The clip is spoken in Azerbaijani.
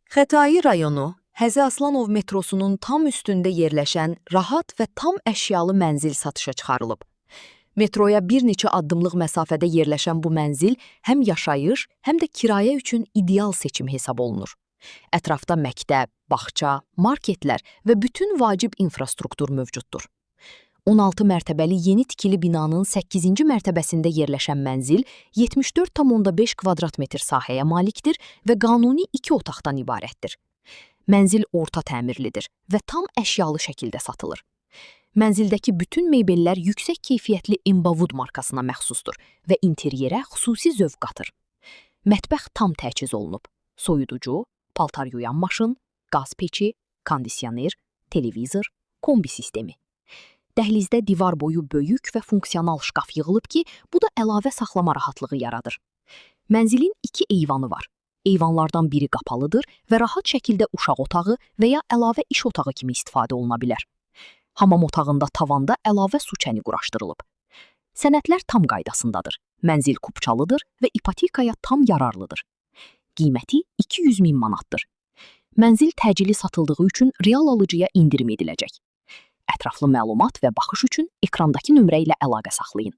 Xətai rayonu Həzi Aslanov metrosunun tam üstündə yerləşən rahat və tam əşyalı mənzil satışa çıxarılıb. Metroya bir neçə addımlıq məsafədə yerləşən bu mənzil həm yaşayış, həm də kirayə üçün ideal seçim hesab olunur. Ətrafda məktəb, bağça, marketlər və bütün vacib infrastruktur mövcuddur. 16 mərtəbəli yeni tikili binanın 8-ci mərtəbəsində yerləşən mənzil 74,5 kvadrat metr sahəyə malikdir və qanuni 2 otaqdan ibarətdir. Mənzil orta təmirlidir və tam əşyalı şəkildə satılır. Mənzildəki bütün mebellər yüksək keyfiyyətli Imbavud markasına məxsusdur və interyerə xüsusi zövq qatır. Mətbəx tam təchiz olunub. Soyuducu, paltar yuyan maşın, qaz peçi, kondisioner, televizor, kombi sistemi. Dəhlizdə divar boyu böyük və funksional şkaf yığılıb ki, bu da əlavə saxlama rahatlığı yaradır. Mənzilin 2 eyvanı var. Eyvanlardan biri qapalıdır və rahat şəkildə uşaq otağı və ya əlavə iş otağı kimi istifadə oluna bilər. Hamam otağında tavanda əlavə su çəni quraşdırılıb. Sənədlər tam qaydasındadır. Mənzil kupçalıdır və ipotekaya tam yararlıdır. Qiyməti 200.000 manatdır. Mənzil təcili satıldığı üçün real alıcıya indirim ediləcək. Ətraflı məlumat və baxış üçün ekrandakı nömrə ilə əlaqə saxlayın.